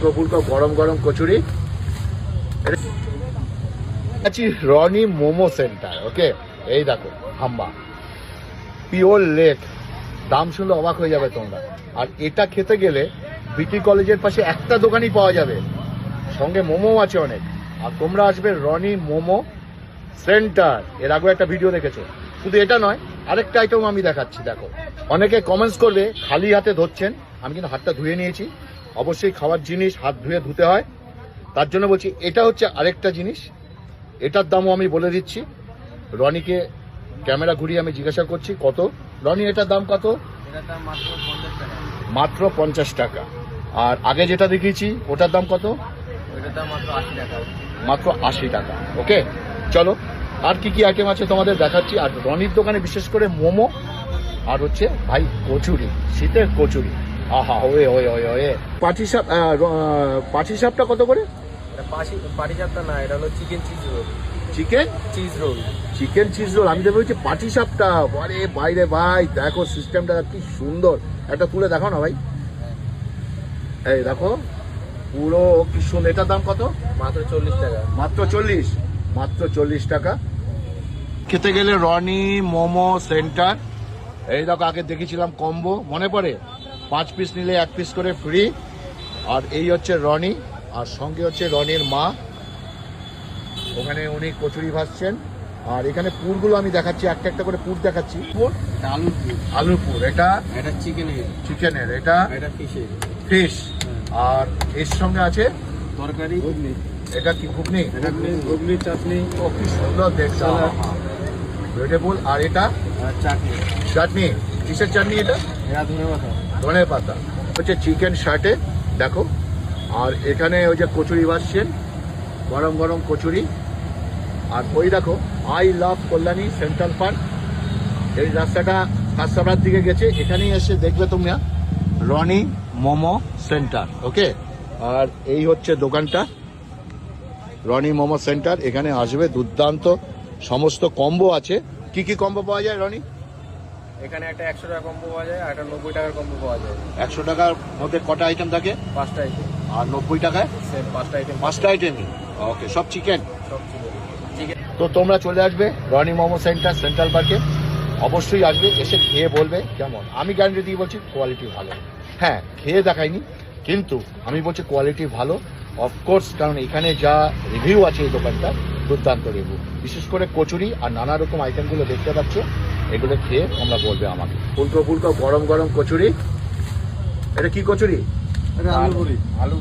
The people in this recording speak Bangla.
ফুলকো ফুলকো গরম গরম কচুরি। রনি মোমো সেন্টার। ওকে, এই দেখো হাম্বা পিওর লেক, দাম শুনলে অবাক হয়ে যাবে তোমরা। আর এটা খেতে গেলে বিটি কলেজের পাশে একটা দোকানই পাওয়া যাবে, সঙ্গে মোমো আছে অনেক। আর তোমরা আসবে রনি মোমো সেন্টার। এর আগে একটা ভিডিও দেখেছো, শুধু এটা নয় আরেকটা আইটেম আমি দেখাচ্ছি। দেখো, অনেকে কমেন্টস করবে খালি হাতে ধরছেন, আমি কিন্তু হাতটা ধুয়ে নিয়েছি। অবশ্যই খাওয়ার জিনিস হাত ধুতে হয়, তার জন্য বলছি। এটা হচ্ছে আরেকটা জিনিস, এটার দামও আমি বলে দিচ্ছি। রনিকে ক্যামেরা ঘুরিয়ে আমি জিজ্ঞাসা করছি কত। রনি, এটার দাম কত? মাত্র 50 টাকা। আর আগে যেটা দেখিয়েছি ওটার দাম কত? মাত্র 80 টাকা। ওকে, চলো আর কি কি আইটেম আছে তোমাদের দেখাচ্ছি। আর রনির দোকানে বিশেষ করে মোমো আর হচ্ছে ভাই কচুরি, শীতের কচুরি। আহা, ওয়ে ওয়ে ওয়ে ওয়ে। পাটিসাপটা কত করে? পাটিসাপটা না, এটা হলো chicken cheese role. Chicken cheese role, chicken cheese role. আমি তো বলছি পাটিসাপটা। আরে বাইরে ভাই দেখো সিস্টেমটা কি সুন্দর, একটা তুলে দেখো না ভাই। এই দেখো পুরো কি সুন্দর। এটার দাম কত? মাত্র 40 টাকা। মাত্র 40, মাত্র 40 টাকা। খেতে গেলে রনি মোমো সেন্টার। এই দেখো আগে দেখেছিলাম কম্বো, মনে পড়ে? 5 পিস নিলে 1 পিস করে ফ্রি। আর এই হচ্ছে রনি, আর সঙ্গে হচ্ছে রনির মা, ওখানে উনি কচুরি ভাজছেন। আর এখানে পুরগুলো আমি দেখাচ্ছি, একটা একটা করে পুর দেখাচ্ছি। পুর আলুর পুর, আলুর পুর, এটা চিকেনের, এটা ফিশের, ফিশ। আর এর সঙ্গে আছে তরকারি, ঘুগনি। এটা কি ঘুগনি? ঘুগনি চাটনি। ও কি সুন্দর দেখতে, ভেজিটেবল। আর এটা চাটনি। চাটনি, কিসের চাটনি এটা? ধনে পাতা হচ্ছে চিকেন শার্টে, দেখো। আর এখানে ওই যে কচুরি ভাজছেন, গরম গরম কচুরি। আর ওই দেখো I love Kalyani central park, এই রাস্তাটা কাঁচরাপাড়ার দিকে গেছে। এখানেই এসে দেখবে তোমরা রনি মোমো সেন্টার। ওকে, আর এই হচ্ছে দোকানটা রনি মোমো সেন্টার। এখানে আসবে, দুর্দান্ত সমস্ত কম্বো আছে। কি কি কম্বো পাওয়া যায় রনি? এখানে একটা 100 টাকা কম্বো পাওয়া যায়, আর একটা 90 টাকার কম্বো পাওয়া যায়। 100 টাকার মধ্যে কটা আইটেম থাকে? 5টা আইটেম। আর 90 টাকায়? সেম 5টা আইটেম। 5টা আইটেমই। ওকে, সব চিকেন। সব চিকেন। তো তোমরা চলে আসবে রনি মোমো সেন্টার সেন্ট্রাল পার্কে, অবশ্যই আসবে। এসে খেয়ে বলবে কেমন। আমি গ্যারান্টি দিয়ে বলছি কোয়ালিটি ভালো। হ্যাঁ, খেয়ে দেখাইনি, কিন্তু আমি বলছি কোয়ালিটি ভালো অফকোর্স, কারণ এখানে যা রিভিউ আছে এই দোকানটা দুর্দান্ত রিভিউ। বিশেষ করে কচুরি আর নানা রকম আইটেমগুলো দেখতে পাচ্ছ, এগুলো খেয়ে তোমরা বলবে আমাকে। ফুলকো ফুলকো গরম গরম কচুরি। এটা কি কচুরি? আলু